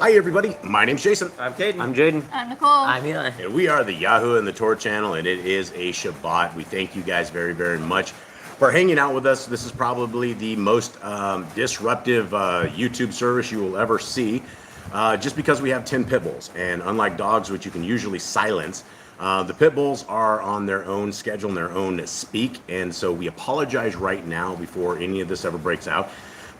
Hi everybody, my name's Jason. I'm Caden. I'm Jaden. I'm Nicole. I'm Eli. And we are the Yahuwah and the Torah channel, and it is a Shabbat. We thank you guys very, very much for hanging out with us. This is probably the most disruptive YouTube service you will ever see, just because we have 10 pit bulls. And unlike dogs, which you can usually silence, the pit bulls are on their own schedule and their own speak. And so we apologize right now before any of this ever breaks out.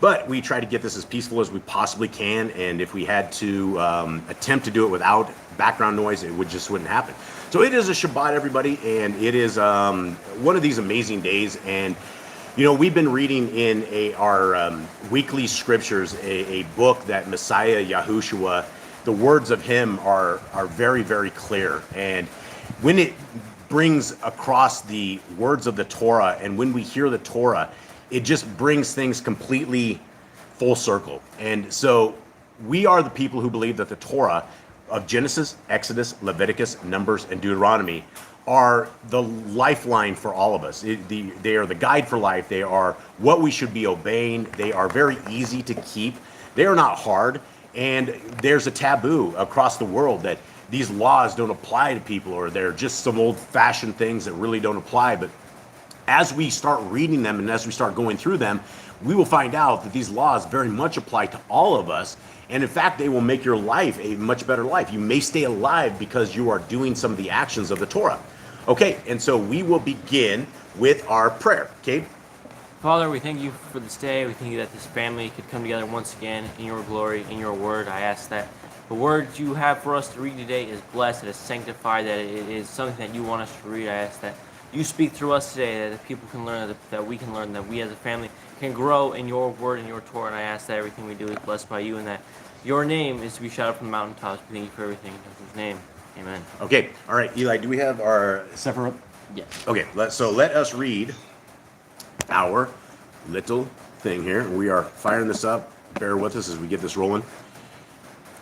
But we try to get this as peaceful as we possibly can, and if we had to attempt to do it without background noise, it just wouldn't happen. So it is a Shabbat, everybody, and it is one of these amazing days. And you know, we've been reading in our weekly scriptures a book that Messiah Yahushua, the words of him are very, very clear. And when it brings across the words of the Torah, and when we hear the Torah, it just brings things completely full circle. And so we are the people who believe that the Torah of Genesis, Exodus, Leviticus, Numbers, and Deuteronomy are the lifeline for all of us. They are the guide for life. They are what we should be obeying. They are very easy to keep. They are not hard. And there's a taboo across the world that these laws don't apply to people, or they're just some old-fashioned things that really don't apply. But as we start reading them and as we start going through them, we will find out that these laws very much apply to all of us. And in fact, they will make your life a much better life. You may stay alive because you are doing some of the actions of the Torah. Okay, and so we will begin with our prayer. Okay? Father, we thank you for this day. We thank you that this family could come together once again in your glory, in your word. I ask that the words you have for us to read today is blessed, it is sanctified, that it is something that you want us to read. I ask that you speak through us today, that people can learn, that we can learn, that we as a family can grow in your word and your Torah. And I ask that everything we do is blessed by you, and that your name is to be shouted from the mountaintops. We thank you for everything. In his name, amen. Okay, all right, Eli, do we have our Sefer? Yes. Okay, so let us read our little thing here. We are firing this up. Bear with us as we get this rolling.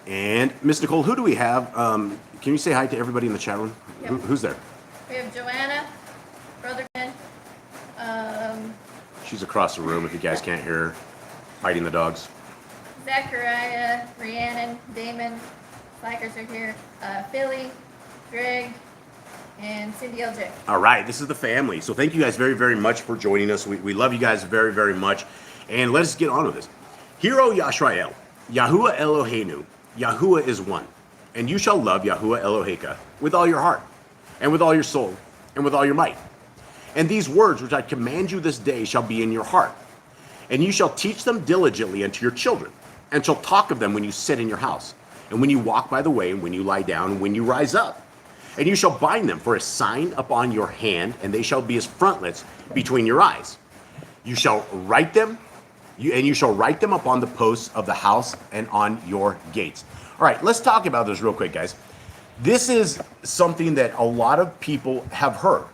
And Miss Nicole, who do we have? Can you say hi to everybody in the chat room? Yep. Who's there? We have Joanna, Brother Ken, She's across the room if you guys can't hear her fighting the dogs. Zachariah, Rhiannon, Damon, Bikers are here, Philly, Greg, and Cindy LJ. All right, this is the family. So thank you guys very, very much for joining us. We love you guys very, very much. And let us get on with this. Hear, O Yisrael, Yahuwah Eloheinu, Yahuwah is one. And you shall love Yahuwah Eloheka with all your heart, and with all your soul, and with all your might. And these words which I command you this day shall be in your heart. And you shall teach them diligently unto your children, and shall talk of them when you sit in your house, and when you walk by the way, and when you lie down, and when you rise up. And you shall bind them for a sign upon your hand, and they shall be as frontlets between your eyes. You shall write them, and you shall write them upon the posts of the house and on your gates. All right, let's talk about this real quick, guys. This is something that a lot of people have heard.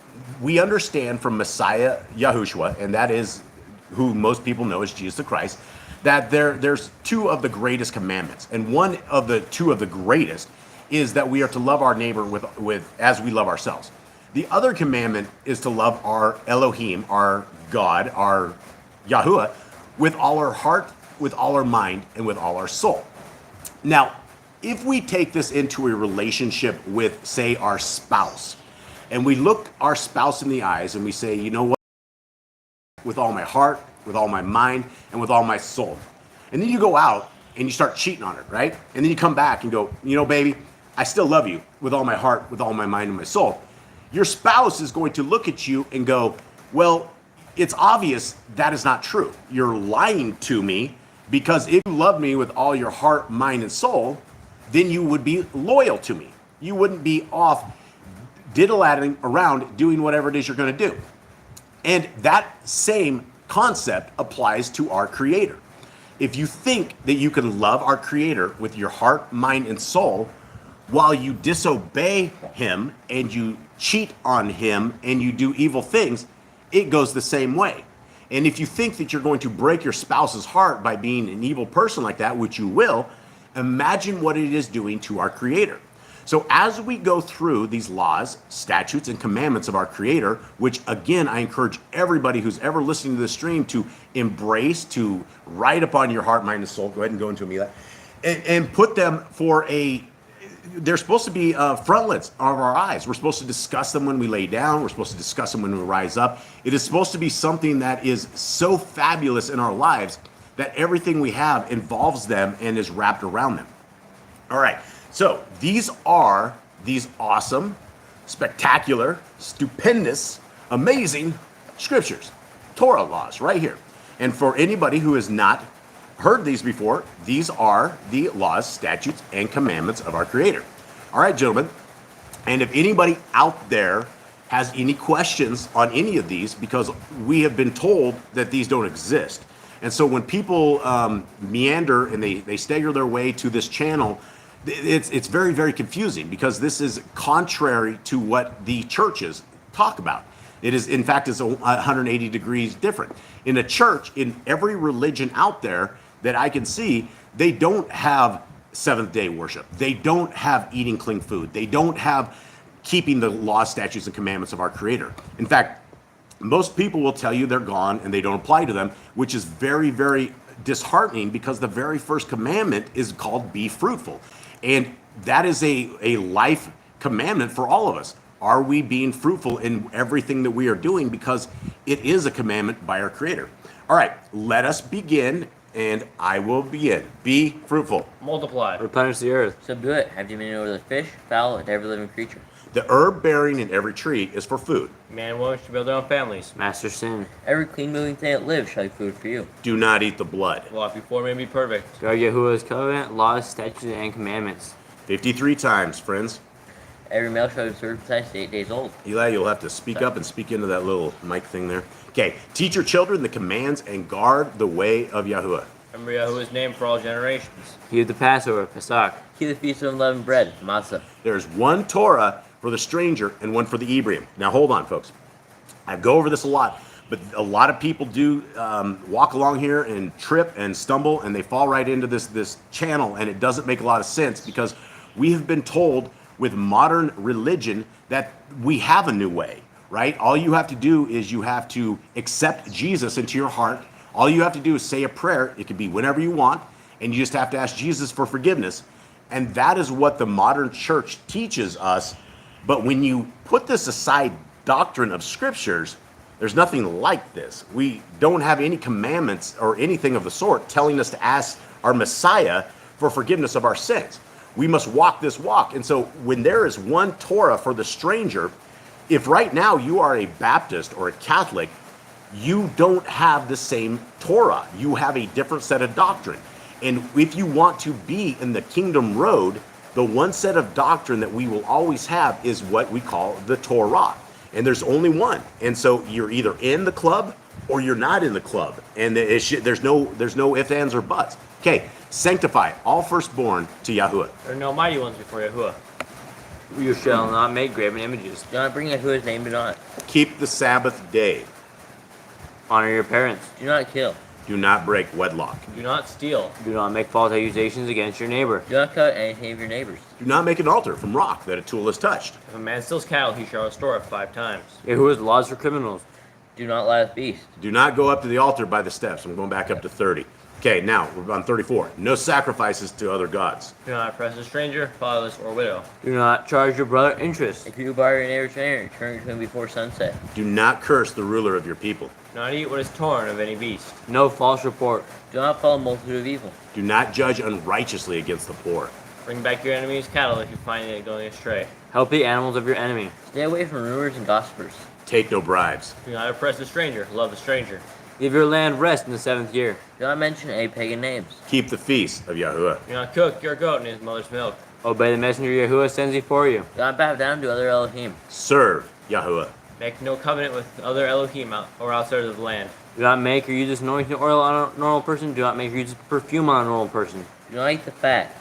We understand from Messiah Yahushua, and that is who most people know as Jesus the Christ, that there's two of the greatest commandments. And one of the two of the greatest is that we are to love our neighbor with as we love ourselves. The other commandment is to love our Elohim, our God, our Yahuwah, with all our heart, with all our mind, and with all our soul. Now, if we take this into a relationship with, say, our spouse, and we look our spouse in the eyes and we say, you know what, with all my heart, with all my mind, and with all my soul. And then you go out and you start cheating on her, right? And then you come back and go, you know, baby, I still love you with all my heart, with all my mind, and my soul. Your spouse is going to look at you and go, well, it's obvious that is not true. You're lying to me, because if you love me with all your heart, mind, and soul, then you would be loyal to me. You wouldn't be off diddle-adding around doing whatever it is you're going to do. And that same concept applies to our Creator. If you think that you can love our Creator with your heart, mind, and soul, while you disobey Him and you cheat on Him and you do evil things, it goes the same way. And if you think that you're going to break your spouse's heart by being an evil person like that, which you will, imagine what it is doing to our Creator. So as we go through these laws, statutes, and commandments of our Creator, which again, I encourage everybody who's ever listening to this stream to embrace, to write upon your heart, mind, and soul. Go ahead and go into them, Eli. and put them for they're supposed to be frontlets of our eyes. We're supposed to discuss them when we lay down. We're supposed to discuss them when we rise up. It is supposed to be something that is so fabulous in our lives that everything we have involves them and is wrapped around them. All right, so these are these awesome, spectacular, stupendous, amazing scriptures, Torah laws right here. And for anybody who has not heard these before, these are the laws, statutes, and commandments of our Creator. All right, gentlemen, and if anybody out there has any questions on any of these, because we have been told that these don't exist. And so when people meander and they stagger their way to this channel, it's very, very confusing because this is contrary to what the churches talk about. It is, in fact, it's 180 degrees different. In a church, in every religion out there that I can see, they don't have seventh-day worship. They don't have eating clean food. They don't have keeping the laws, statutes, and commandments of our Creator. In fact, most people will tell you they're gone and they don't apply to them, which is very, very disheartening because the very first commandment is called be fruitful. And that is a life commandment for all of us. Are we being fruitful in everything that we are doing? Because it is a commandment by our Creator. All right, let us begin, and I will begin. Be fruitful. Multiply. Replenish the earth. Subdue it. Have dominion over the fish, fowl, and every living creature. The herb bearing in every tree is for food. Man and woman should build their own families. Master sin. Every clean moving thing that lives shall be food for you. Do not eat the blood. Walk before me and be perfect. Guard Yahuwah's covenant, laws, statutes, and commandments. 53 times, friends. Every male shall be circumcised 8 days old. Eli, you'll have to speak up and speak into that little mic thing there. Okay, teach your children the commands and guard the way of Yahuwah. Remember Yahuwah's name for all generations. Keep the Passover, Pesach. Keep the feast of unleavened bread, Matzah. There's one Torah for the stranger and one for the Hebrew. Now, hold on, folks. I go over this a lot, but a lot of people do walk along here and trip and stumble, and they fall right into this channel, and it doesn't make a lot of sense because we have been told with modern religion that we have a new way, right? All you have to do is you have to accept Jesus into your heart. All you have to do is say a prayer. It can be whenever you want, and you just have to ask Jesus for forgiveness. And that is what the modern church teaches us. But when you put this aside, doctrine of scriptures, there's nothing like this. We don't have any commandments or anything of the sort telling us to ask our Messiah for forgiveness of our sins. We must walk this walk. And so when there is one Torah for the stranger, if right now you are a Baptist or a Catholic, you don't have the same Torah. You have a different set of doctrine. And if you want to be in the kingdom road, the one set of doctrine that we will always have is what we call the Torah. And there's only one. And so you're either in the club or you're not in the club. And there's no ifs, ands, or buts. Okay, sanctify all firstborn to Yahuwah. There are no mighty ones before Yahuwah. You shall not make graven images. Do not bring Yahuwah's name to naught. Keep the Sabbath day. Honor your parents. Do not kill. Do not break wedlock. Do not steal. Do not make false accusations against your neighbor. Do not cut anything of your neighbor's. Do not make an altar from rock that a tool has touched. If a man steals cattle, he shall restore it 5 times. Yahuwah's laws for criminals. Do not lie with beasts. Do not go up to the altar by the steps. I'm going back up to 30. Okay, now we're on 34. No sacrifices to other gods. Do not oppress a stranger, fatherless, or widow. Do not charge your brother interest. If you borrow your neighbor's treasure, return it to him before sunset. Do not curse the ruler of your people. Do not eat what is torn of any beast. No false report. Do not follow a multitude of evil. Do not judge unrighteously against the poor. Bring back your enemy's cattle if you find it going astray. Help the animals of your enemy. Stay away from rumors and gossipers. Take no bribes. Do not oppress the stranger, love the stranger. Give your land rest in the 7th year. Do not mention any pagan names. Keep the feast of Yahuwah. Do not cook your goat in his mother's milk. Obey the messenger Yahuwah sends before you. Do not bow down to other Elohim. Serve Yahuwah. Make no covenant with other Elohim or outsiders of the land. Do not make or use this anointing oil on a normal person. Do not make or use perfume on a normal person. Do not eat the fat.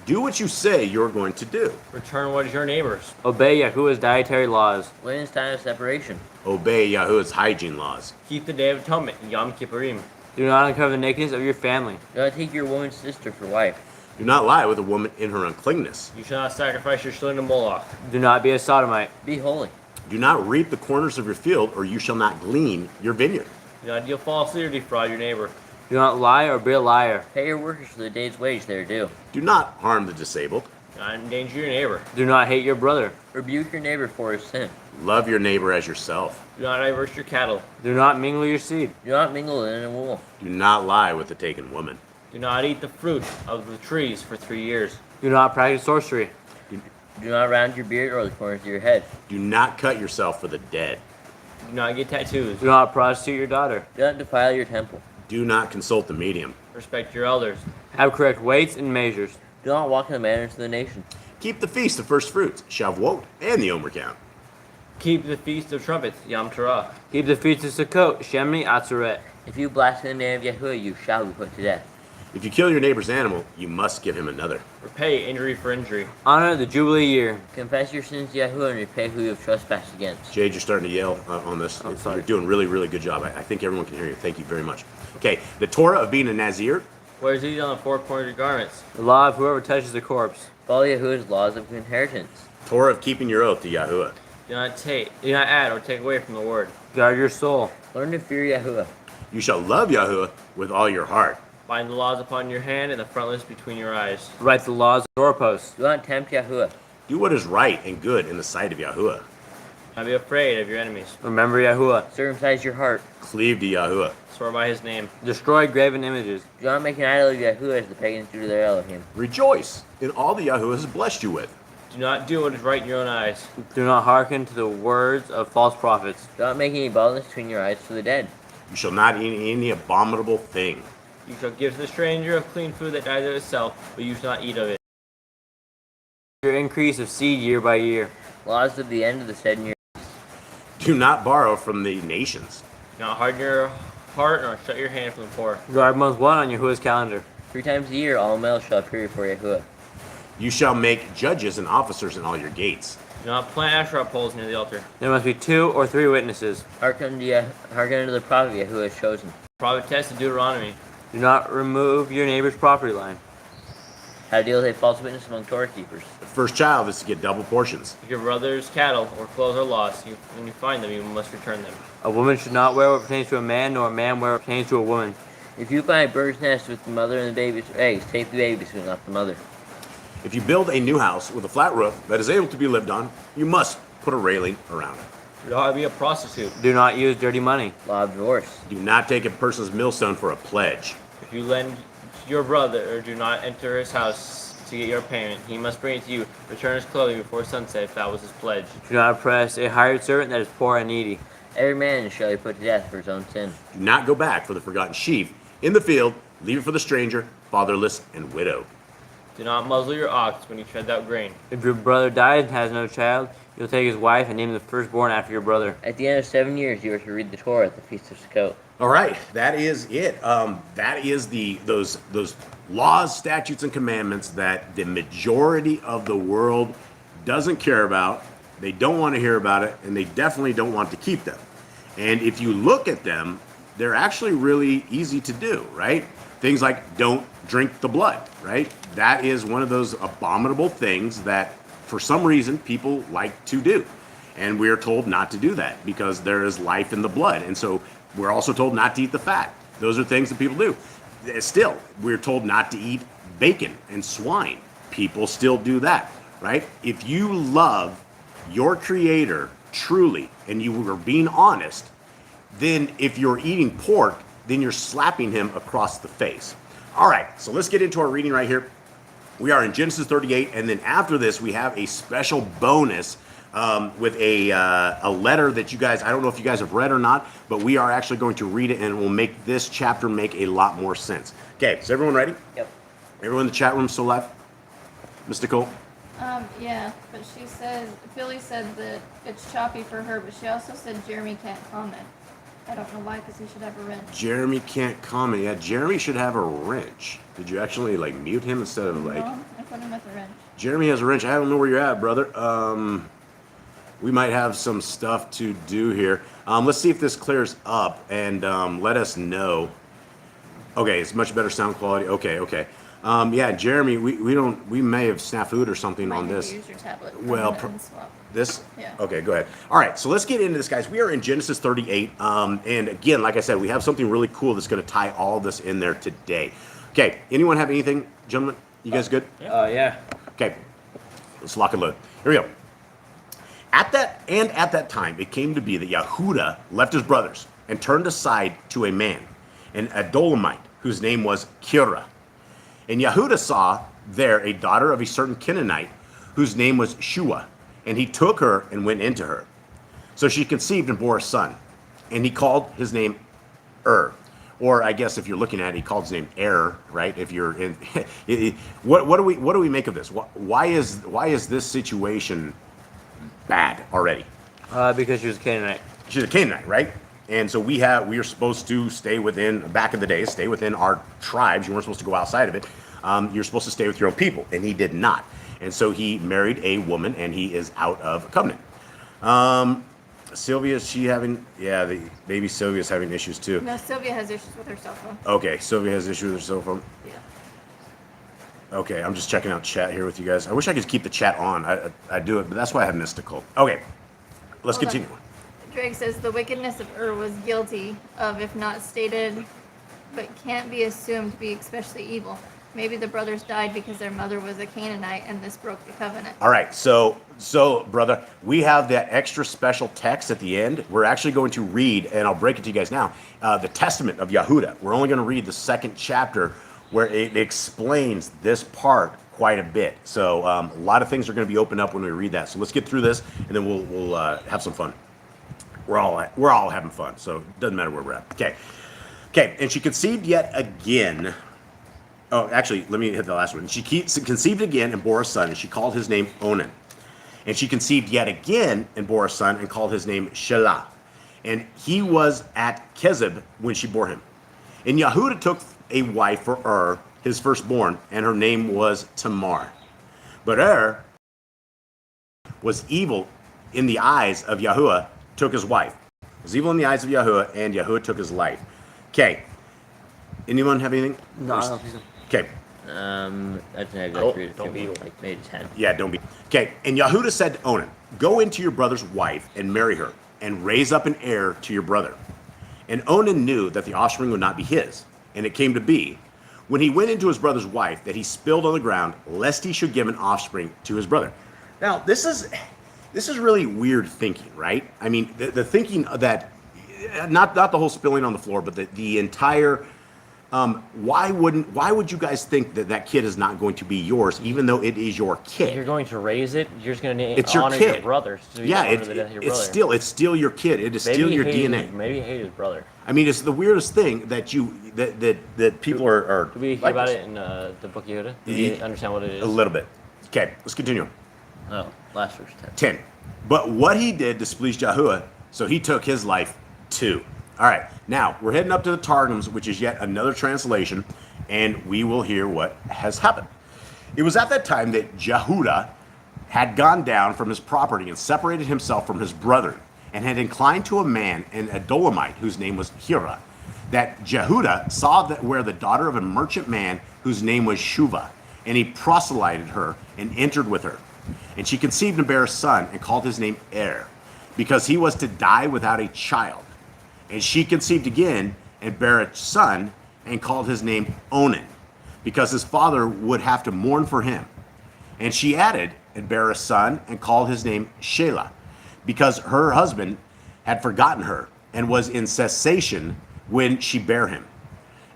Do what you say you're going to do. Return what is your neighbor's. Obey Yahuwah's dietary laws. When is time of separation. Obey Yahuwah's hygiene laws. Keep the Day of Atonement, Yom Kippurim. Do not uncover the nakedness of your family. Do not take your woman's sister for wife. Do not lie with a woman in her uncleanness. You shall not sacrifice your children to Moloch. Do not be a sodomite. Be holy. Do not reap the corners of your field, or you shall not glean your vineyard. Do not deal falsely or defraud your neighbor. Do not lie or be a liar. Pay your workers for the day's wage they are due. Do not harm the disabled. Do not endanger your neighbor. Do not hate your brother. Rebuke your neighbor for his sin. Love your neighbor as yourself. Do not divert your cattle. Do not mingle your seed. Do not mingle linen and wool. Do not lie with the taken woman. Do not eat the fruit of the trees for 3 years. Do not practice sorcery. Do not round your beard or the corners of your head. Do not cut yourself for the dead. Do not get tattoos. Do not prostitute your daughter. Do not defile your temple. Do not consult the medium. Respect your elders. Have correct weights and measures. Do not walk in the manners of the nation. Keep the feast of first fruits, Shavuot, and the Omer count. Keep the feast of trumpets, Yom Teruah. Keep the feast of Sukkot, Shemini Atzeret. If you blaspheme the name of Yahuwah, you shall be put to death. If you kill your neighbor's animal, you must give him another. Repay injury for injury. Honor the Jubilee year. Confess your sins to Yahuwah and repay who you have trespassed against. Jade, you're starting to yell on this. I'm sorry. You're doing really, really good job. I think everyone can hear you. Thank you very much. Okay, the Torah of being a Nazir. Wears these on the 4 corners of your garments. The law of whoever touches the corpse. Follow Yahuwah's laws of inheritance. Torah of keeping your oath to Yahuwah. Do not add or take away from the word. Guard your soul. Learn to fear Yahuwah. You shall love Yahuwah with all your heart. Bind the laws upon your hand and the frontlets between your eyes. Write the laws of doorposts. Do not tempt Yahuwah. Do what is right and good in the sight of Yahuwah. Do not be afraid of your enemies. Remember Yahuwah. Circumcise your heart. Cleave to Yahuwah. Swear by his name. Destroy graven images. Do not make an idol of Yahuwah as the pagans do to their Elohim. Rejoice in all that Yahuwah has blessed you with. Do not do what is right in your own eyes. Do not hearken to the words of false prophets. Do not make any baldness between your eyes to the dead. You shall not eat any abominable thing. You shall give to the stranger of clean food that dies of itself, but you shall not eat of it. Your increase of seed year by year. Laws of the end of the 7 years. Do not borrow from the nations. Do not harden your heart nor shut your hand from the poor. Guard month 1 on Yahuwah's calendar. 3 times a year all males shall appear before Yahuwah. You shall make judges and officers in all your gates. Do not plant Asherah poles near the altar. There must be 2 or 3 witnesses. Hearken unto the prophet Yahuwah has chosen. Prophetess of Deuteronomy. Do not remove your neighbor's property line. How to deal with a false witness among Torah keepers. The first child is to get double portions. If your brother's cattle or clothes are lost, when you find them, you must return them. A woman should not wear what pertains to a man, nor a man wear what pertains to a woman. If you find a bird's nest with the mother and the baby's eggs, take the baby soon, not the mother. If you build a new house with a flat roof that is able to be lived on, you must put a railing around it. Do not be a prostitute. Do not use dirty money. Law of divorce. Do not take a person's millstone for a pledge. If you lend to your brother or do not enter his house to get your payment, he must bring it to you. Return his clothing before sunset if that was his pledge. Do not oppress a hired servant that is poor and needy. Every man shall be put to death for his own sin. Do not go back for the forgotten sheaf in the field. Leave it for the stranger, fatherless, and widow. Do not muzzle your ox when he treads out grain. If your brother dies and has no child, you'll take his wife and name the firstborn after your brother. At the end of 7 years, you are to read the Torah at the Feast of Sukkot. All right, that is it. That is those laws, statutes, and commandments that the majority of the world doesn't care about. They don't want to hear about it, and they definitely don't want to keep them. And if you look at them, they're actually really easy to do, right? Things like don't drink the blood, right? That is one of those abominable things that for some reason people like to do. And we're told not to do that because there is life in the blood. And so we're also told not to eat the fat. Those are things that people do. Still, we're told not to eat bacon and swine. People still do that, right? If you love your creator truly and you are being honest, then if you're eating pork, then you're slapping him across the face. All right, so let's get into our reading right here. We are in Genesis 38, and then after this, we have a special bonus with a letter that you guys, I don't know if you guys have read or not, but we are actually going to read it, and it will make this chapter make a lot more sense. Okay, is everyone ready? Yep. Everyone in the chat room still live? Miss Nicole? Yeah, but she says, Philly said that it's choppy for her, but she also said Jeremy can't comment. I don't know why, because he should have a wrench. Jeremy can't comment. Yeah, Jeremy should have a wrench. Did you actually, like, mute him instead of, like... No, I put him with a wrench. Jeremy has a wrench. I don't know where you're at, brother. We might have some stuff to do here. Let's see if this clears up and let us know. Okay, it's much better sound quality. Okay. Yeah, Jeremy, we may have snafu'd or something Might on need to this. Use your tablet. for Well, a minute and swap. This? Yeah. Okay, go ahead. All right, so let's get into this, guys. We are in Genesis 38. And again, like I said, we have something really cool that's going to tie all of this in there today. Okay, anyone have anything, gentlemen? You guys good? Yeah. Okay, let's lock and load. Here we go. At that time, it came to be that Yehuda left his brothers and turned aside to a man, an Adulamite, whose name was Kira. And Yehuda saw there a daughter of a certain Canaanite, whose name was Shua, and he took her and went into her. So she conceived and bore a son, and he called his name Or I guess if you're looking at it, he called his name right? If you're in, what do we make of this? Why is this situation bad already? Because she was a Canaanite. She's a Canaanite, right? And so we are supposed to stay within, back in the day, stay within our tribes. You weren't supposed to go outside of it. You're supposed to stay with your own people, and he did not. And so he married a woman, and he is out of covenant. Sylvia, is she having, the baby Sylvia's having issues too. No, Sylvia has issues with her cell phone. Okay, Sylvia has issues with her cell phone. Yeah. Okay, I'm just checking out chat here with you guys. I wish I could keep the chat on. I do it, but that's why I have mystical. Okay, let's Hold on. continue. Drake says the wickedness of was guilty of, if not stated, but can't be assumed to be especially evil. Maybe the brothers died because their mother was a Canaanite and this broke the covenant. All right, so brother, we have that extra special text at the end. We're actually going to read, and I'll break it to you guys now, the Testament of Yehuda. We're only going to read the second chapter where it explains this part quite a bit. So a lot of things are going to be opened up when we read that. So let's get through this, and then we'll have some fun. We're all having fun, so it doesn't matter where we're at. Okay, and she conceived yet again. Oh, actually, let me hit the last one. She conceived again and bore a son, and she called his name Onan. And she conceived yet again and bore a son, and called his name Shelah. And he was at Kezib when she bore him. And Yehuda took a wife for his firstborn, and her name was Tamar. But was evil in the eyes of Yahuwah, took his wife. Was evil in the eyes of Yahuwah, and Yahuwah took his life. Okay. Anyone have anything? No, I don't think so. Okay. I think I got through don't be evil. like maybe 10. Yeah, don't be. Okay. And Yehuda said to Onan, go into your brother's wife and marry her, and raise up an heir to your brother. And Onan knew that the offspring would not be his. And it came to be, when he went into his brother's wife, that he spilled on the ground, lest he should give an offspring to his brother. Now, this is really weird thinking, right? I mean, the thinking that, not the whole spilling on the floor, but the entire, why would you guys think that kid is not going to be yours, even though it is your kid? You're going to raise it. You're just going to It's your honor kid. your brother. So you Yeah, honor the death of your brother. it's still your kid. It is still he your hated DNA. Maybe he hated his brother. I mean, it's the weirdest thing that people are. Did we hear like about this. it in the book Yehuda? Did you understand what it is? A little bit. Okay, let's continue. Oh, last verse 10. But what he did displeased Yahuwah, so he took his life too. All right, now we're heading up to the Targums, which is yet another translation, and we will hear what has happened. It was at that time that Jehudah had gone down from his property and separated himself from his brethren, and had inclined to a man, an Adulamite, whose name was Hira, that Jehudah saw that where the daughter of a merchant man whose name was Shuva, and he proselyted her and entered with her. And she conceived and bare a son, and called his name because he was to die without a child. And she conceived again and bare a son, and called his name Onan, because his father would have to mourn for him. And she added and bare a son, and called his name Shelah, because her husband had forgotten her, and was in cessation when she bare him.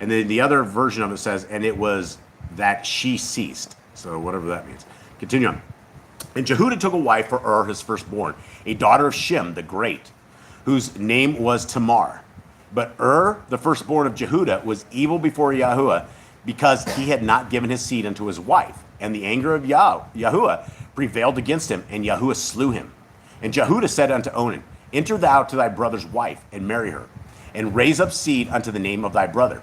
And then the other version of it says, and it was that she ceased. So whatever that means. Continue on. And Jehudah took a wife for his firstborn, a daughter of Shem the Great, whose name was Tamar. But the firstborn of Jehudah, was evil before Yahuwah, because he had not given his seed unto his wife. And the anger of Yahuwah prevailed against him, and Yahuwah slew him. And Jehudah said unto Onan, enter thou to thy brother's wife, and marry her, and raise up seed unto the name of thy brother.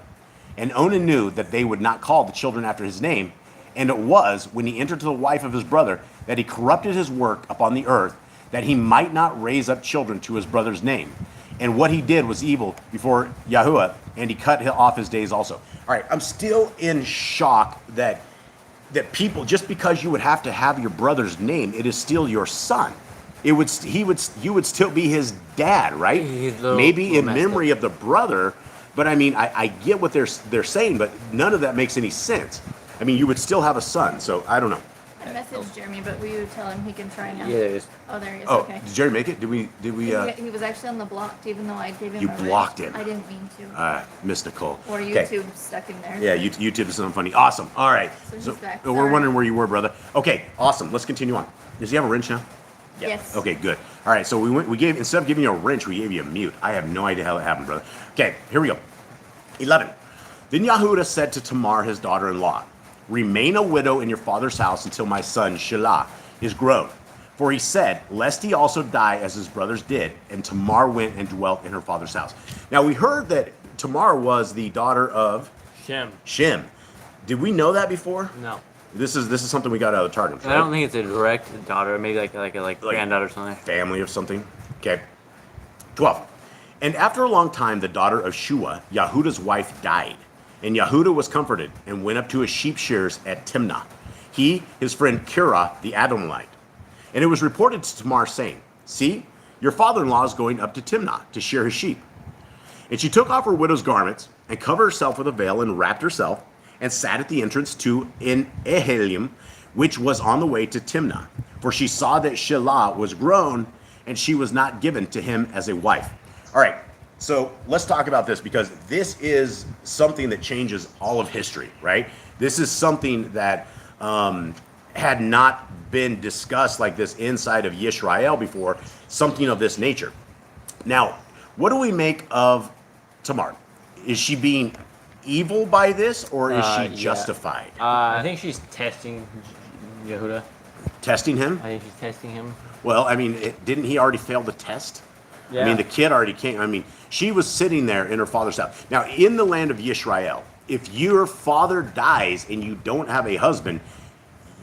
And Onan knew that they would not call the children after his name. And it was, when he entered to the wife of his brother, that he corrupted his work upon the earth, that he might not raise up children to his brother's name. and what he did was evil before Yahuwah, and he cut off his days also. All right, I'm still in shock that people, just because you would have to have your brother's name, it is still your son. You would still be his dad, right? Maybe in memory of the brother, but I mean, I get what they're saying, but none of that makes any sense. I mean, you would still have a son, so I don't know. I messaged Jeremy, but will you tell him he can try now? Yeah, there is. Oh, there he is. Oh, Okay. did Jerry make it? Did we? He was actually on the blocked, even though I gave him You a ring. blocked him. I didn't mean to. Miss Nicole. Or Okay. YouTube stuck in there. Yeah, YouTube is something funny. Awesome. All right. So he's back. We're Sorry. wondering where you were, brother. Okay, awesome. Let's continue on. Does he have a wrench now? Yes. Okay, good. All right, so we gave, instead of giving you a wrench, we gave you a mute. I have no idea how that happened, brother. Okay, here we go. 11. Then Yahudah said to Tamar, his daughter-in-law, remain a widow in your father's house until my son Shelah is grown. For he said, lest he also die as his brothers did. And Tamar went and dwelt in her father's house. Now we heard that Tamar was the daughter of Shem. Did we know that before? No. This is something we got out of the Targum. I don't think it's a direct daughter. Maybe like granddaughter or something. Family of something. Okay. 12. And after a long time, the daughter of Shua, Yahudah's wife, died. And Yahudah was comforted and went up to his sheep shears at Timnah. He, his friend Kirah, the Adonite. And it was reported to Tamar, saying, see, your father-in-law is going up to Timnah to shear his sheep. And she took off her widow's garments and covered herself with a veil and wrapped herself and sat at the entrance to En Ehelim, which was on the way to Timnah. For she saw that Shelah was grown and she was not given to him as a wife. All right. So let's talk about this, because this is something that changes all of history, right? This is something that had not been discussed like this inside of Yisrael before, something of this nature. Now, what do we make of Tamar? Is she being evil by this, or is she Yeah. justified? I think she's testing Yehuda. Testing him? I think she's testing him. Well, I mean, didn't he already fail the test? Yeah. I mean, the kid already came. I mean, she was sitting there in her father's house. Now, in the land of Yisrael, if your father dies and you don't have a husband,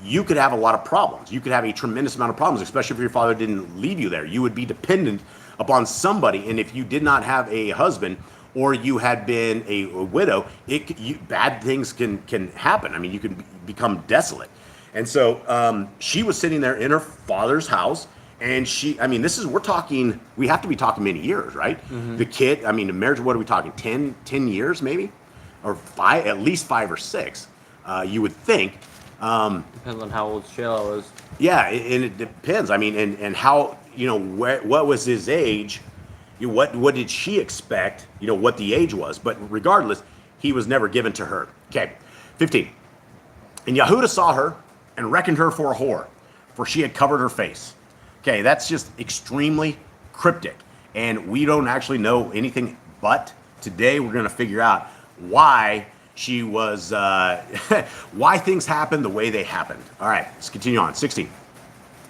you could have a lot of problems. You could have a tremendous amount of problems, especially if your father didn't leave you there. You would be dependent upon somebody, and if you did not have a husband or you had been a widow, bad things can happen. I mean, you can become desolate. And so she was sitting there in her father's house. And we have to be talking many years, right? Mm-hmm. The kid, I mean, the marriage, what are we talking? 10 years maybe? Or at least 5 or 6, you would think. Depends on how old Shelah was. Yeah, and it depends. I mean, and how, what was his age? What did she expect? What the age was. But regardless, he was never given to her. Okay, 15. And Yahudah saw her and reckoned her for a whore, for she had covered her face. Okay, that's just extremely cryptic, and we don't actually know anything, but today we're going to figure out why she was, why things happened the way they happened. All right, let's continue on. 16.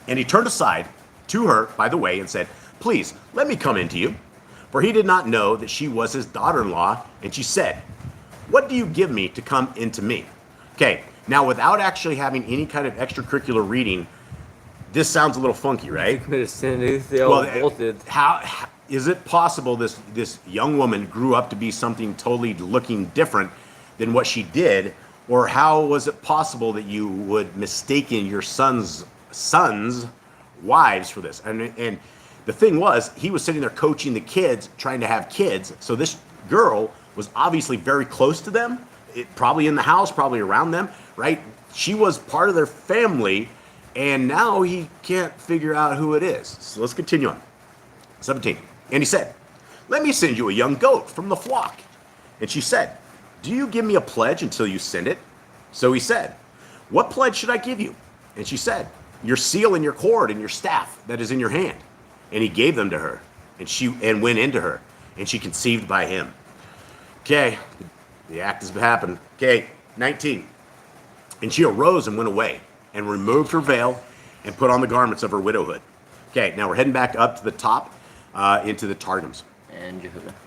And he turned aside to her by the way and said, please, let me come in to you. For he did not know that she was his daughter-in-law, and she said, what do you give me to come into me? Okay, now without actually having any kind of extracurricular reading, this sounds a little funky, right? They all both did. How is it possible this young woman grew up to be something totally looking different than what she did? Or how was it possible that you would mistaken your son's wives for this? And the thing was, he was sitting there coaching the kids, trying to have kids. So this girl was obviously very close to them, probably in the house, probably around them, right? She was part of their family. And now he can't figure out who it is. So let's continue on. 17. And he said, let me send you a young goat from the flock. And she said, do you give me a pledge until you send it? So he said, what pledge should I give you? And she said, your seal and your cord and your staff that is in your hand. And he gave them to her, and went into her, and she conceived by him. Okay, the act has happened. Okay, 19. And she arose and went away, and removed her veil, and put on the garments of her widowhood. Okay, now we're heading back up to the top into the Targums.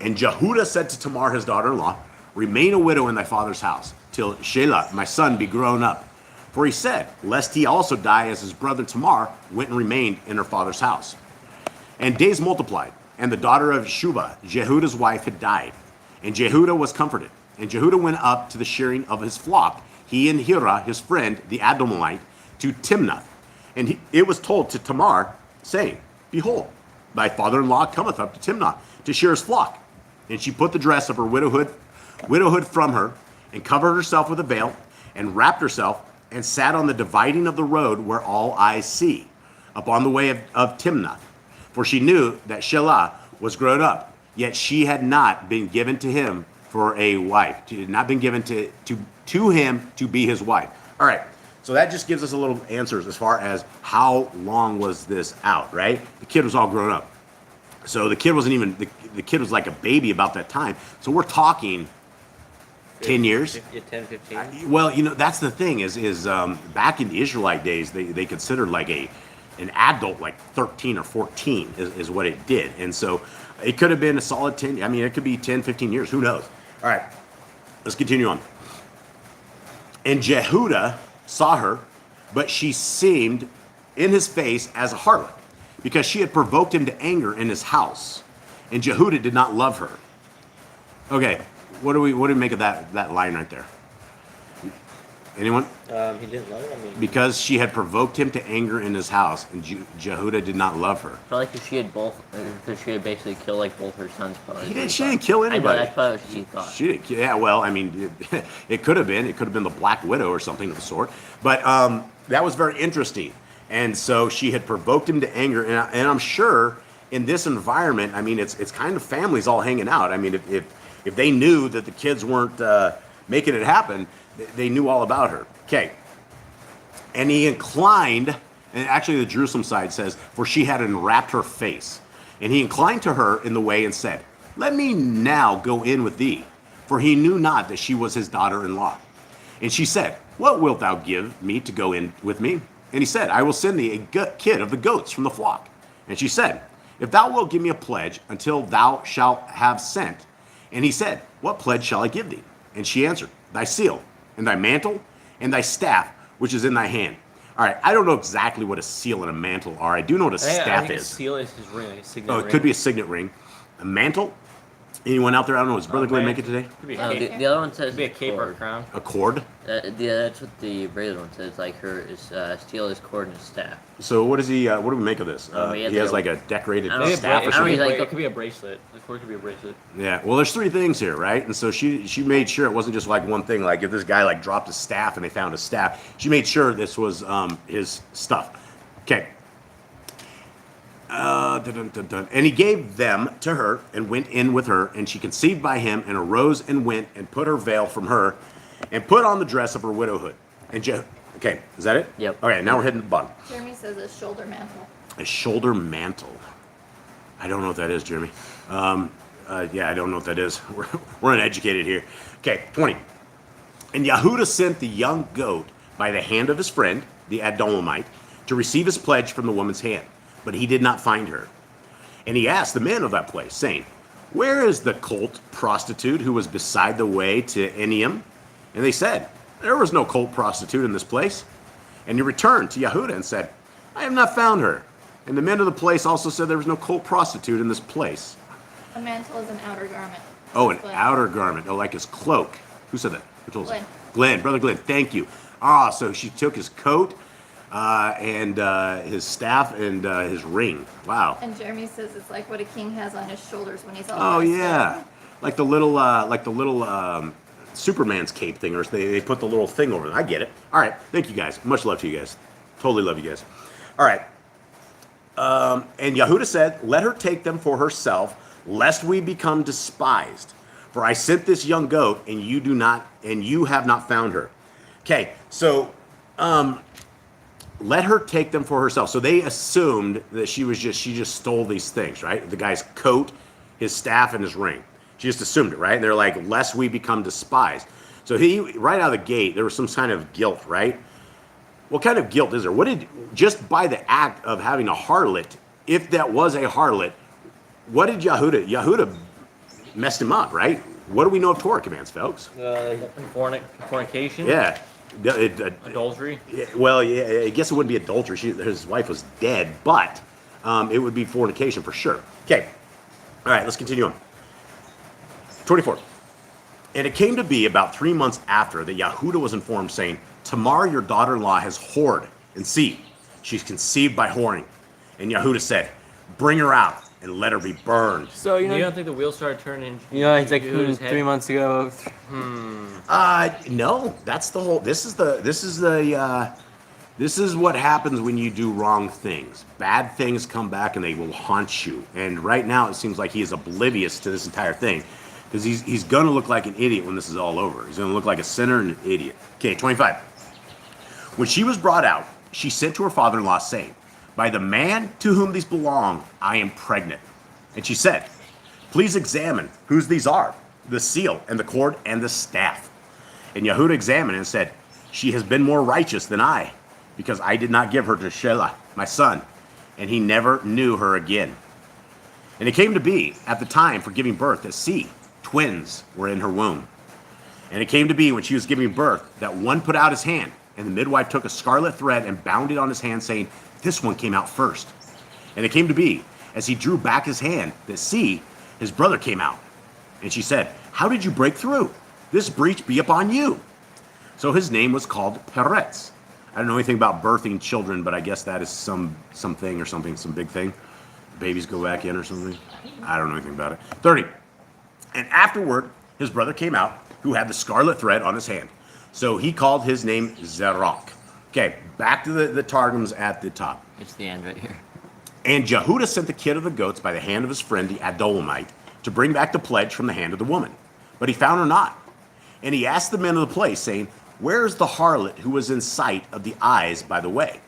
And Jehudah said to Tamar, his daughter-in-law, remain a widow in thy father's house, till Shelah, my son, be grown up. For he said, lest he also die as his brother Tamar went and remained in her father's house. And days multiplied, and the daughter of Shubah, Jehuda's wife, had died. And Jehudah was comforted. And Jehudah went up to the shearing of his flock, he and Hira, his friend, the Adullamite, to Timnath. And it was told to Tamar, saying, Behold, thy father-in-law cometh up to Timnath to shear his flock. And she put the dress of her widowhood from her, and covered herself with a veil, and wrapped herself, and sat on the dividing of the road where all eyes see, upon the way of Timnath. For she knew that Shelah was grown up, yet she had not been given to him for a wife. She had not been given to him to be his wife. All right, so that just gives us a little answers as far as how long was this out, right? The kid was all grown up. So the kid wasn't even, the kid was like a baby about that time. So we're talking 10 years. 10, 15. Well, you know, that's the thing is back in the Israelite days, they considered like an adult, like 13 or 14 is what it did. And so it could have been a solid 10. I mean, it could be 10, 15 years. Who knows? All right, let's continue on. And Jehudah saw her, but she seemed in his face as a harlot, because she had provoked him to anger in his house. And Jehudah did not love her. Okay, what do we make of that line right there? Anyone? He didn't love her. I mean, Because she had provoked him to anger in his house, and Jehudah did not love her. Probably because she had basically killed like both her sons. Probably. She didn't kill I know, anybody. that's probably what she thought. She didn't. Yeah, well, I mean, it could have been. It could have been the Black Widow or something of the sort. But that was very interesting. And so she had provoked him to anger, and I'm sure in this environment, I mean, it's kind of families all hanging out. I mean, if they knew that the kids weren't making it happen, they knew all about her. Okay. And he inclined, and actually the Jerusalem side says, for she had enwrapped her face. And he inclined to her in the way and said, Let me now go in with thee. For he knew not that she was his daughter-in-law. And she said, What wilt thou give me to go in with me? And he said, I will send thee a kid of the goats from the flock. And she said, If thou wilt give me a pledge until thou shalt have sent. And he said, What pledge shall I give thee? And she answered, Thy seal, and thy mantle, and thy staff, which is in thy hand. All right, I don't know exactly what a seal and a mantle are. I do know what a I staff think is. A seal is his ring, like a signet Oh, ring. it could be a signet ring. A mantle? Anyone out there? I don't know. Does Brother Glenn man. make it today? Could be a cape. The other one says Could be a cape or a cord. crown. A cord? That's what the regular one says. Like her is steel is cord and staff. So what is he? What do we make of this? Yeah, He has they- like a decorated I don't know. staff or I don't something. really like it could be a bracelet. The cord could be a bracelet. Yeah. Well, there's three things here, right? And so she made sure it wasn't just like one thing. Like if this guy like dropped his staff and they found his staff, she made sure this was his stuff. Okay. And he gave them to her and went in with her, and she conceived by him and arose and went and put her veil from her and put on the dress of her widowhood. And okay, is that it? Yep. Okay, now we're heading to the bottom. Jeremy says a shoulder mantle. A shoulder mantle. I don't know what that is, Jeremy. Yeah, I don't know what that is. We're uneducated here. Okay, 20. And Yehudah sent the young goat by the hand of his friend, the Adullamite, to receive his pledge from the woman's hand. But he did not find her. And he asked the men of that place, saying, Where is the cult prostitute who was beside the way to Enium? And they said, There was no cult prostitute in this place. And he returned to Yehudah and said, I have not found her. And the men of the place also said there was no cult prostitute in this place. A mantle is an outer garment. Oh, an Glenn. outer garment. Oh, like his cloak. Who said that? Who told us? Glenn. Glenn, Brother Glenn, thank you. Ah, so she took his coat and his staff and his ring. Wow. And Jeremy says it's like what a king has on his shoulders when he's all Oh dressed yeah, up. like the little Superman's cape thing, or they put the little thing over it. I get it. All right, thank you guys. Much love to you guys. Totally love you guys. All right. And Yehudah said, Let her take them for herself, lest we become despised. For I sent this young goat, and you have not found her. Okay, so let her take them for herself. So they assumed that she just stole these things, right? The guy's coat, his staff, and his ring. She just assumed it, right? And they're like, lest we become despised. So he, right out of the gate, there was some kind of guilt, right? What kind of guilt is there? Just by the act of having a harlot, if that was a harlot, what did Yehudah messed him up, right? What do we know of Torah commands, folks? Fornication. Yeah. Adultery. Well, yeah, I guess it wouldn't be adultery. His wife was dead, but it would be fornication for sure. Okay, All right, let's continue on. 24. And it came to be about 3 months after that Yehuda was informed, saying, Tamar, your daughter-in-law, has whored, and see, she's conceived by whoring. And Yehuda said, bring her out and let her be burned. So You don't think the wheels started turning? it's like Yehuda's head? 3 months ago. No, that's the whole. This is what happens when you do wrong things. Bad things come back and they will haunt you. And right now it seems like he is oblivious to this entire thing, because he's gonna look like an idiot when this is all over. He's gonna look like a sinner and an idiot. Okay, 25. When she was brought out, she sent to her father-in-law, saying, by the man to whom these belong, I am pregnant. And she said, please examine whose these are, the seal and the cord and the staff. And Yehuda examined and said, she has been more righteous than I, because I did not give her to Shelah, my son, and he never knew her again. And it came to be, at the time for giving birth, that see, twins were in her womb. And it came to be, when she was giving birth, that one put out his hand, and the midwife took a scarlet thread and bound it on his hand, saying, this one came out first. And it came to be, as he drew back his hand, that see, his brother came out. And she said, how did you break through? This breach be upon you. So his name was called Peretz. I don't know anything about birthing children, but I guess that is something or something, some big thing. Babies go back in or something. I don't know anything about it. 30. And afterward, his brother came out, who had the scarlet thread on his hand. So he called his name Zerach. Okay, back to the Targums at the top. It's the end right here. And Yehuda sent the kid of the goats by the hand of his friend the Adulamite to bring back the pledge from the hand of the woman. But he found her not. And he asked the men of the place, saying, where is the harlot who was in sight of the eyes by the way?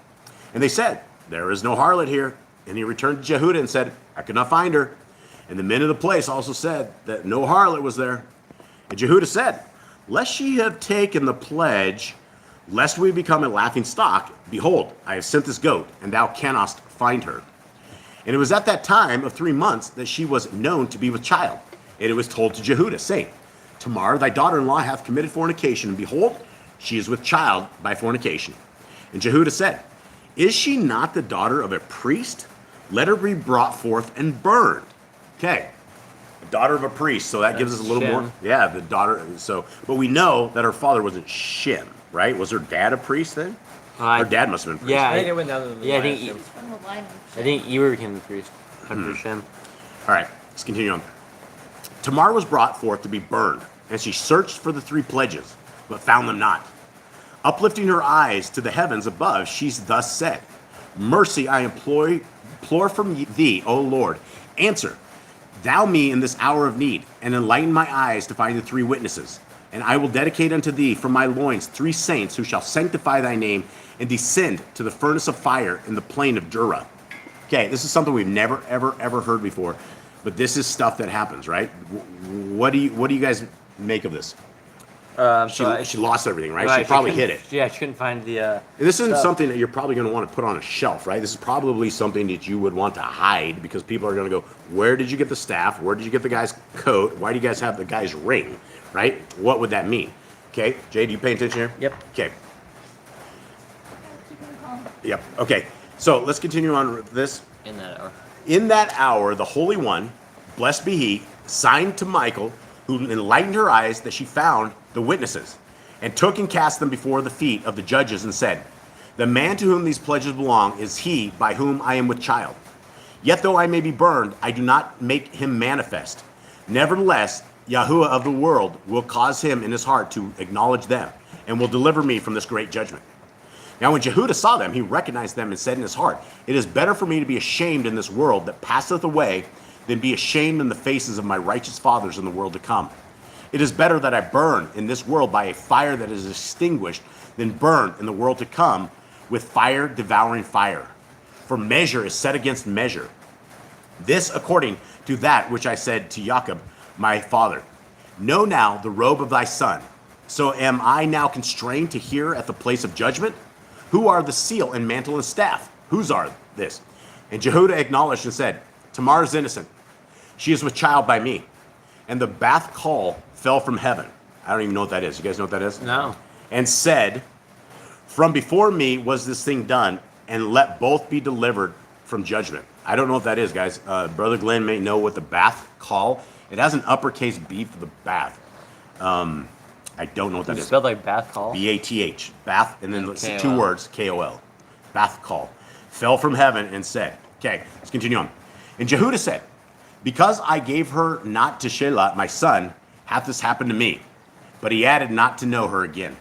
And they said, there is no harlot here. And he returned to Yehuda and said, I could not find her. And the men of the place also said that no harlot was there. And Yehuda said, lest she have taken the pledge, lest we become a laughing stock, behold, I have sent this goat, and thou canst find her. And it was at that time of 3 months that she was known to be with child. And it was told to Yehuda, saying, Tamar, thy daughter-in-law hath committed fornication, and behold, she is with child by fornication. And Yehuda said, is she not the daughter of a priest? Let her be brought forth and burned. Okay, the daughter of a priest, so that gives us a little Shem. more. Yeah, the daughter. So, but we know that her father wasn't Shem, right? Was her dad a priest then? Her dad must have been a priest. Yeah, I think it went down to the Yeah, I line think of It's from the line of I think Eber became the priest. After Shem. All right, let's continue on. Tamar was brought forth to be burned, and she searched for the 3 pledges, but found them not. Uplifting her eyes to the heavens above, she thus said, mercy I implore from thee, O Lord. Answer thou me in this hour of need, and enlighten my eyes to find the 3 witnesses. And I will dedicate unto thee from my loins 3 saints who shall sanctify thy name and descend to the furnace of fire in the plain of Dura. Okay, this is something we've never, ever heard before, but this is stuff that happens, right? What do you guys make of this? She lost everything, right? She probably hid it. Yeah, she couldn't find the. And this isn't something that you're probably going to want to put on a shelf, right? This is probably something that you would want to hide, because people are going to go, where did you get the staff? Where did you get the guy's coat? Why do you guys have the guy's ring, right? What would that mean? Okay, Jay, do you pay attention here? Yep. Okay. Yep. Okay. So let's continue on with this. In that hour. In that hour, the Holy One, blessed be he, signed to Michael, who enlightened her eyes, that she found the witnesses, and took and cast them before the feet of the judges, and said, the man to whom these pledges belong is he by whom I am with child. Yet though I may be burned, I do not make him manifest. Nevertheless, Yahuwah of the world will cause him in his heart to acknowledge them, and will deliver me from this great judgment. Now when Yehuda saw them, he recognized them, and said in his heart, it is better for me to be ashamed in this world that passeth away, than be ashamed in the faces of my righteous fathers in the world to come. It is better that I burn in this world by a fire that is extinguished, than burn in the world to come with fire devouring fire. For measure is set against measure. This according to that which I said to Jacob, my father. Know now the robe of thy son. So am I now constrained to hear at the place of judgment? Who are the seal and mantle and staff? Whose are this? And Yehuda acknowledged and said, Tamar is innocent. She is with child by me. And the bath call fell from heaven. I don't even know what that is. You guys know what that is? No. And said, from before me was this thing done, and let both be delivered from judgment. I don't know what that is, guys. Brother Glenn may know what the bath call. It has an uppercase B for the bath. I don't know what that It's is. spelled like bath call. B-A-T-H. Bath, and then let's see, 2 K-O-L. words, K-O-L. Bath call. Fell from heaven and said, okay, let's continue on. And Jehudah said, because I gave her not to Shelah, my son, hath this happened to me. But he added not to know her again.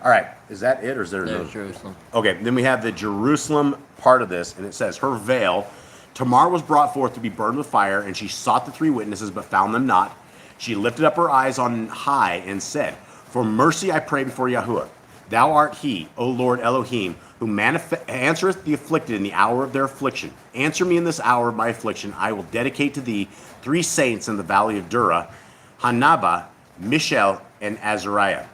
All right, is that it, or is there There's another? Jerusalem. Okay, then we have the Jerusalem part of this, and it says, her veil, Tamar was brought forth to be burned with fire, and she sought the 3 witnesses, but found them not. She lifted up her eyes on high and said, for mercy I pray before Yahuwah. Thou art he, O Lord Elohim, who answereth the afflicted in the hour of their affliction. Answer me in this hour of my affliction. I will dedicate to thee 3 saints in the valley of Dura, Hanaba, Mishael, and Azariah.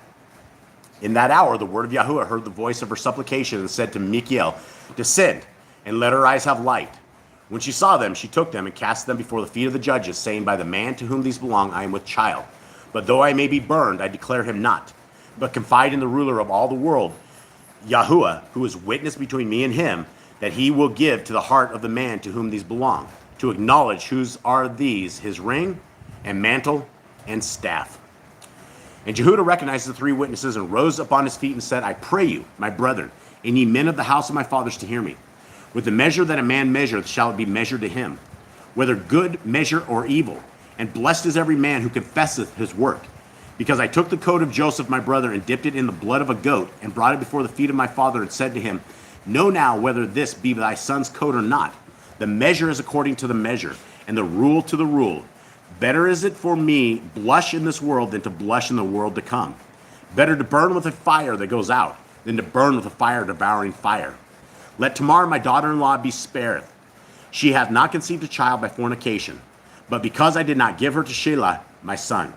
In that hour, the word of Yahuwah heard the voice of her supplication and said to Michael, descend, and let her eyes have light. When she saw them, she took them and cast them before the feet of the judges, saying, by the man to whom these belong, I am with child. But though I may be burned, I declare him not, but confide in the ruler of all the world, Yahuwah, who is witness between me and him, that he will give to the heart of the man to whom these belong, to acknowledge whose are these, his ring, and mantle, and staff. And Jehudah recognized the 3 witnesses and rose upon his feet and said, I pray you, my brethren, and ye men of the house of my fathers, to hear me. With the measure that a man measureth shall it be measured to him, whether good measure or evil. And blessed is every man who confesseth his work. Because I took the coat of Joseph my brother and dipped it in the blood of a goat, and brought it before the feet of my father, and said to him, know now whether this be thy son's coat or not. The measure is according to the measure, and the rule to the rule. Better is it for me blush in this world than to blush in the world to come. Better to burn with a fire that goes out than to burn with a fire devouring fire. Let Tamar my daughter-in-law be spared. She hath not conceived a child by fornication, but because I did not give her to Shelah, my son.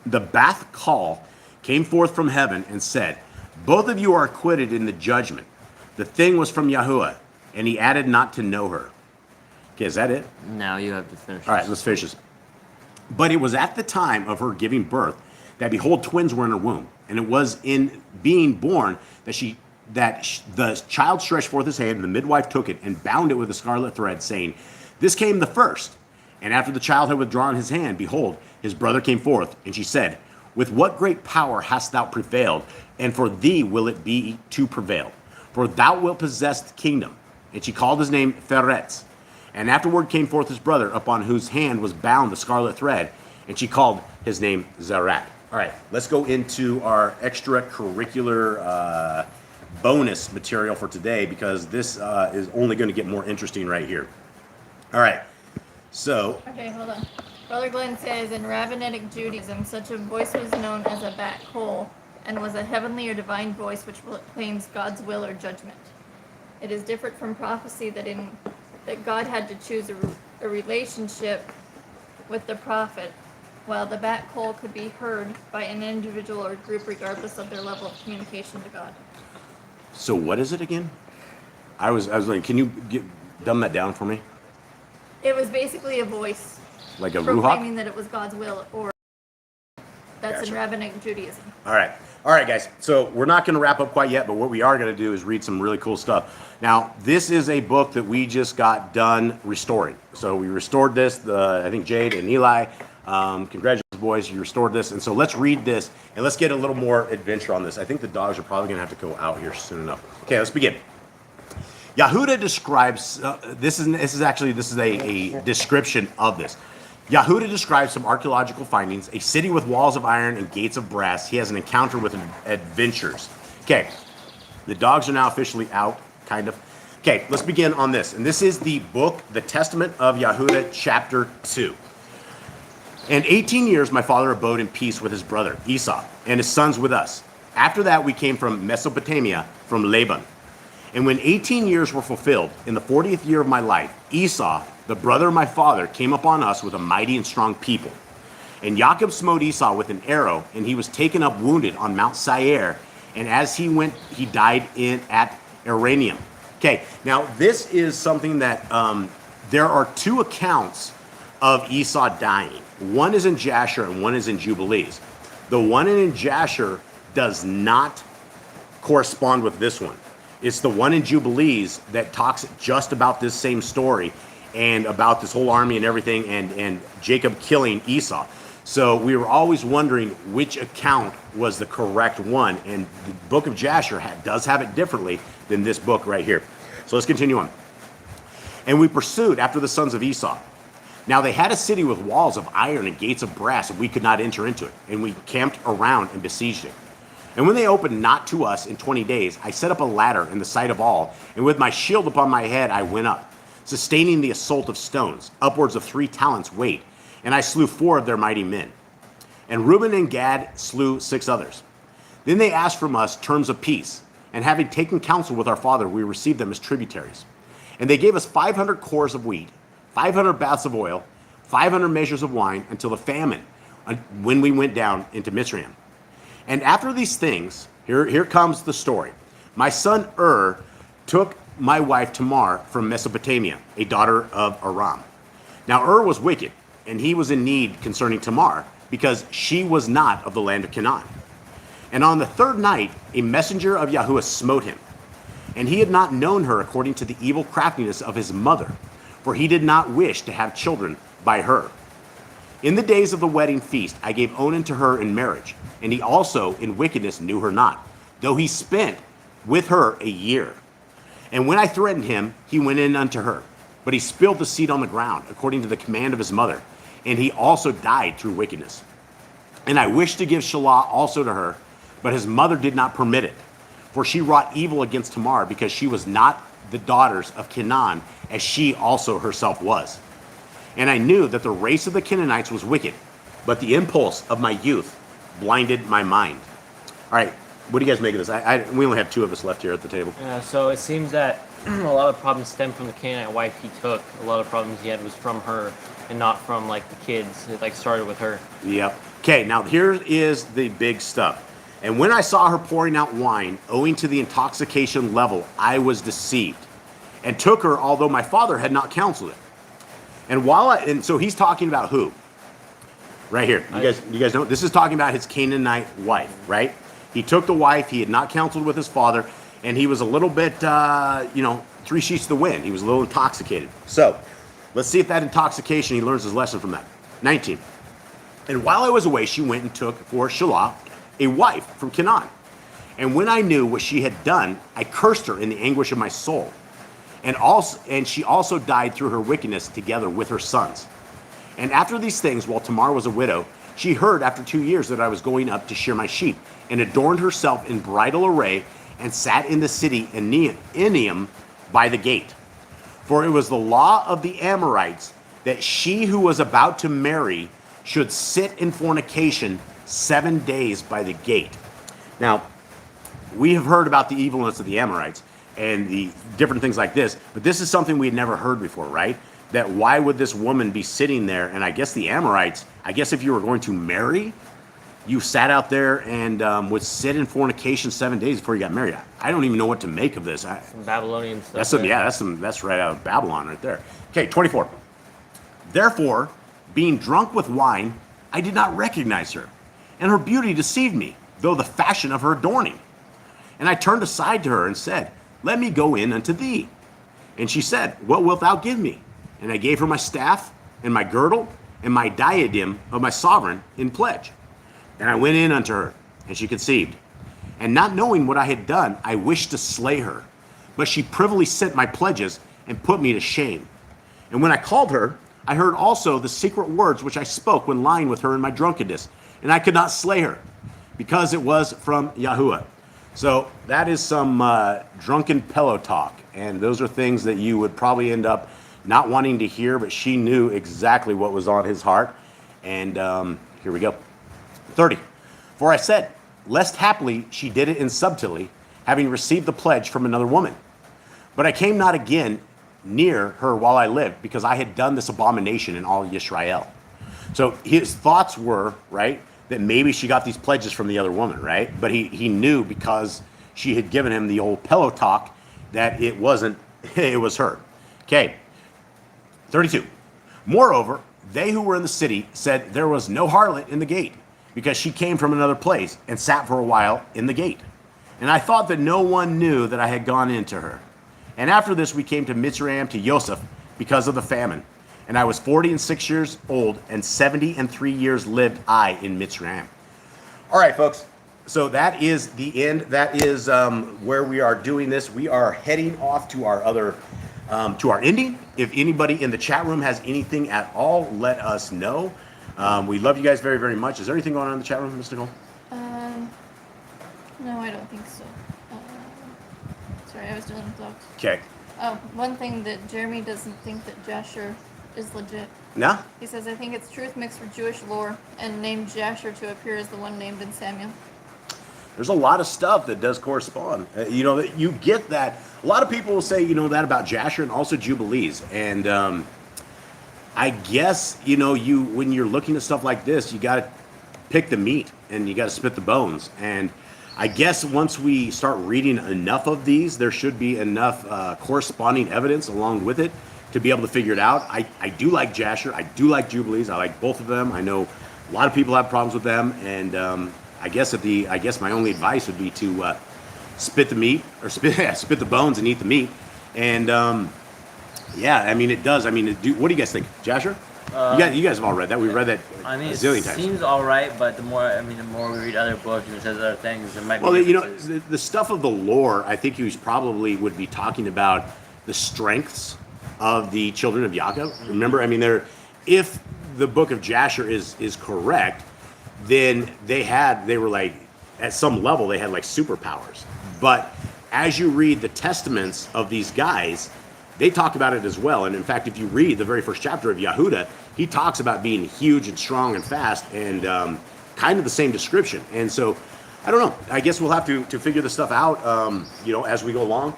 The bath call came forth from heaven and said, both of you are acquitted in the judgment. The thing was from Yahuwah, and he added not to know her. Okay, is that it? Now you have to finish. All right, let's finish this. But it was at the time of her giving birth that, behold, twins were in her womb. And it was in being born that the child stretched forth his hand, and the midwife took it and bound it with a scarlet thread, saying, this came the first. And after the child had withdrawn his hand, behold, his brother came forth. And she said, with what great power hast thou prevailed? And for thee will it be to prevail. For thou wilt possess the kingdom. And she called his name Pheretz. And afterward came forth his brother, upon whose hand was bound the scarlet thread. And she called his name Zarat. All right, let's go into our extracurricular bonus material for today, because this is only going to get more interesting right here. All right, so Okay, hold on. Brother Glenn says, in Rabbinic Judaism, such a voice was known as a bat kol, and was a heavenly or divine voice which claims God's will or judgment. It is different from prophecy that God had to choose a relationship with the prophet, while the bat kol could be heard by an individual or group regardless of their level of communication to God. So what is it again? I was like, can you dumb that down for me? It was basically a voice Like a proclaiming ruach? that it was God's will, or that's Gotcha. in Rabbinic Judaism. All right, guys. So we're not going to wrap up quite yet, but what we are going to do is read some really cool stuff. Now, this is a book that we just got done restoring. So we restored this. I think Jade and Eli, congratulations, boys, you restored this. And so let's read this, and let's get a little more adventure on this. I think the dogs are probably going to have to go out here soon enough. Okay, let's begin. Yahudah describes, this is a description of this. Yahudah describes some archaeological findings, a city with walls of iron and gates of brass. He has an encounter with adventures. Okay, the dogs are now officially out, kind of. Okay, let's begin on this. And this is the book, the Testament of Yahudah, chapter 2. And 18 years my father abode in peace with his brother Esau, and his sons with us. After that we came from Mesopotamia, from Laban. And when 18 years were fulfilled, in the 40th year of my life, Esau, the brother of my father, came upon us with a mighty and strong people. And Jacob smote Esau with an arrow, and he was taken up wounded on Mount Seir. And as he went, he died at Iranium. Okay, now this is something that there are 2 accounts of Esau dying. One is in Jasher and one is in Jubilees. The one in Jasher does not correspond with this one. It's the one in Jubilees that talks just about this same story. and about this whole army and everything, and Jacob killing Esau. So we were always wondering which account was the correct one, and the book of Jasher does have it differently than this book right here. So let's continue on. And we pursued after the sons of Esau. Now they had a city with walls of iron and gates of brass, and we could not enter into it. And we camped around and besieged it. And when they opened not to us in 20 days, I set up a ladder in the sight of all, and with my shield upon my head I went up, sustaining the assault of stones, upwards of 3 talents weight, and I slew 4 of their mighty men. And Reuben and Gad slew 6 others. Then they asked from us terms of peace, and having taken counsel with our father, we received them as tributaries. And they gave us 500 cores of wheat, 500 baths of oil, 500 measures of wine, until the famine, when we went down into Mitzrayim. And after these things, here comes the story. My son took my wife Tamar from Mesopotamia, a daughter of Aram. Now was wicked, and he was in need concerning Tamar, because she was not of the land of Canaan. And on the 3rd night, a messenger of Yahuwah smote him. And he had not known her according to the evil craftiness of his mother, for he did not wish to have children by her. In the days of the wedding feast, I gave Onan to her in marriage, and he also in wickedness knew her not, though he spent with her a year. And when I threatened him, he went in unto her, but he spilled the seed on the ground, according to the command of his mother, and he also died through wickedness. And I wished to give Shelah also to her, but his mother did not permit it, for she wrought evil against Tamar, because she was not the daughters of Canaan, as she also herself was. And I knew that the race of the Canaanites was wicked, but the impulse of my youth blinded my mind. All right, what do you guys make of this? We only have 2 of us left here at the table. Yeah, so it seems that a lot of problems stem from the Canaanite wife he took. A lot of problems he had was from her and not from like the kids. It like started with her. Yep. Okay, now here is the big stuff. And when I saw her pouring out wine, owing to the intoxication level, I was deceived, and took her, although my father had not counseled it. And so he's talking about who? Right here. You guys know? This is talking about his Canaanite wife, right? He took the wife. He had not counseled with his father, and he was a little bit, 3 sheets to the wind. He was a little intoxicated. So let's see if that intoxication, he learns his lesson from that. 19. And while I was away, she went and took for Shelah a wife from Canaan. And when I knew what she had done, I cursed her in the anguish of my soul. And she also died through her wickedness together with her sons. And after these things, while Tamar was a widow, she heard after 2 years that I was going up to shear my sheep, and adorned herself in bridal array, and sat in the city Enium by the gate. For it was the law of the Amorites that she who was about to marry should sit in fornication 7 days by the gate. Now, we have heard about the evilness of the Amorites and the different things like this, but this is something we had never heard before, right? That why would this woman be sitting there? And I guess the Amorites, I guess if you were going to marry, you sat out there and would sit in fornication 7 days before you got married. I don't even know what to make of this. Some Babylonian stuff. That's right out of Babylon right there. Okay, 24. Therefore, being drunk with wine, I did not recognize her, and her beauty deceived me, though the fashion of her adorning. And I turned aside to her and said, Let me go in unto thee. And she said, What wilt thou give me? And I gave her my staff, and my girdle, and my diadem of my sovereign in pledge. And I went in unto her, and she conceived. And not knowing what I had done, I wished to slay her. But she privily sent my pledges, and put me to shame. And when I called her, I heard also the secret words which I spoke when lying with her in my drunkenness. And I could not slay her, because it was from Yahuwah. So that is some drunken pillow talk. And those are things that you would probably end up not wanting to hear, but she knew exactly what was on his heart. And here we go. 30. For I said, lest haply she did it in subtilty, having received the pledge from another woman. But I came not again near her while I lived, because I had done this abomination in all Yisrael. So his thoughts were, right, that maybe she got these pledges from the other woman, right? But he knew, because she had given him the old pillow talk, that it wasn't, it was her. Okay, 32. Moreover, they who were in the city said there was no harlot in the gate, because she came from another place and sat for a while in the gate. And I thought that no one knew that I had gone into her. And after this we came to Mitzrayim to Joseph, because of the famine. And I was 40 and 6 years old, and 70 and 3 years lived I in Mitzrayim. All right, folks. So that is the end. That is where we are doing this. We are heading off to our other, to our ending. If anybody in the chat room has anything at all, let us know. We love you guys very, very much. Is there anything going on in the chat room, Mr. Nicole? No, I don't think so. Sorry, I was doing vlogs. Okay. Oh, one thing that Jeremy doesn't think that Jasher is legit. No? He says, I think it's truth mixed with Jewish lore and named Jasher to appear as the one named in Samuel. There's a lot of stuff that does correspond. You know, you get that. A lot of people will say, you know, that about Jasher and also Jubilees. And I guess, you know, when you're looking at stuff like this, you got to pick the meat and you got to spit the bones. And I guess once we start reading enough of these, there should be enough corresponding evidence along with it to be able to figure it out. I do like Jasher. I do like Jubilees. I like both of them. I know a lot of people have problems with them. And I guess my only advice would be to spit the meat or spit the bones and eat the meat. And yeah, I mean, it does. I mean, what do you guys think? Jasher? You guys have all read that. We've read that I mean, a it zillion times. seems all right, but the more we read other books and it says other things, it might be. Well, you know, differences. the stuff of the lore, I think he probably would be talking about the strengths of the children of Yaakov. Remember, I mean, if the book of Jasher is correct, then they were like, at some level, they had like superpowers. But as you read the testaments of these guys, they talk about it as well. And in fact, if you read the very first chapter of Yehuda, he talks about being huge and strong and fast and kind of the same description. And so, I don't know. I guess we'll have to figure this stuff out, you know, as we go along.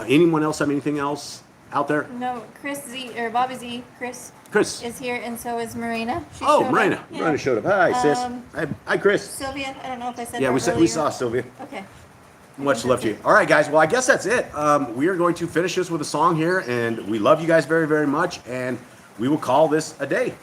Anyone else have anything else out there? No, Chris Z, or Bobby Z, Chris is here, and so is Marina. She Oh, showed Marina. up. Yeah. Marina showed up. Hi, sis. Hi, Chris. Sylvia, I don't know if I said Yeah, that we earlier. saw Sylvia. Okay. Much love to you. All right, guys. Well, I guess that's it. We are going to finish this with a song here, and we love you guys very, very much, and we will call this a day.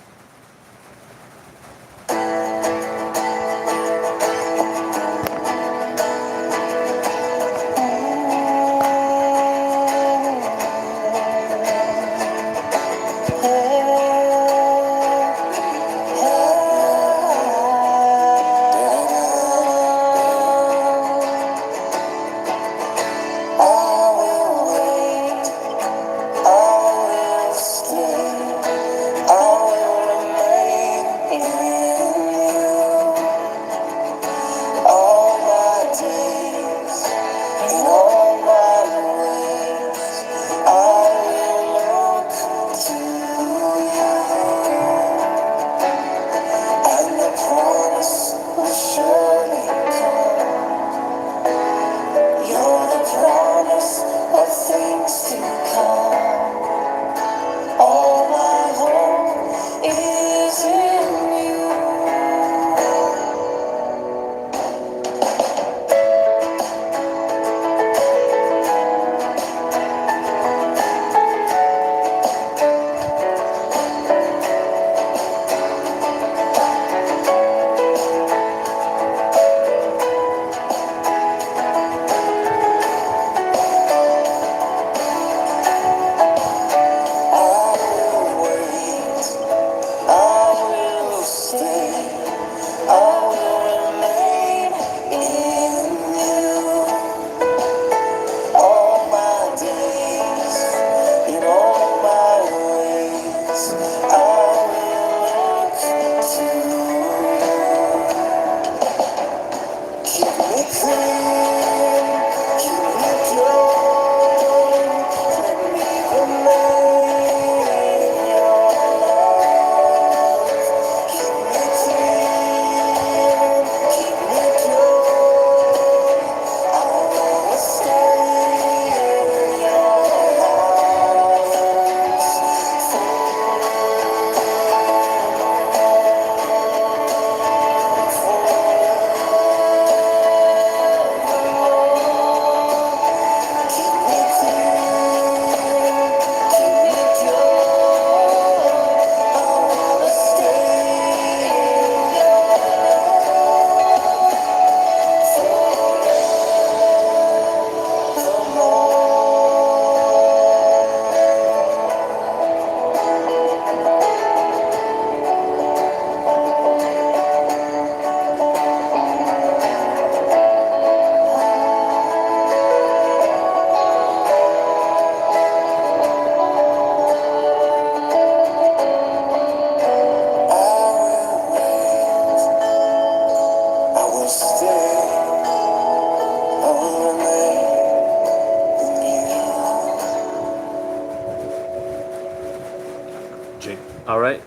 Jake. All right.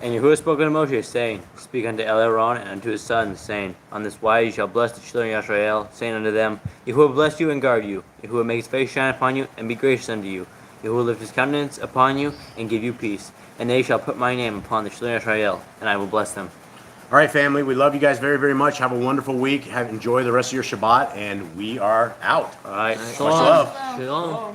And Yahuwah spoke unto Moshe, saying, Speak unto Aaron and unto his sons, saying, On this wise you shall bless the children of Israel, saying unto them, Yahuwah bless you and guard you. Yahuwah make his face shine upon you and be gracious unto you. Yahuwah lift his countenance upon you and give you peace. And they shall put my name upon the children of Israel, and I will bless them. All right, family. We love you guys very, very much. Have a wonderful week. Enjoy the rest of your Shabbat, and we are out. All right. Much love. Shalom.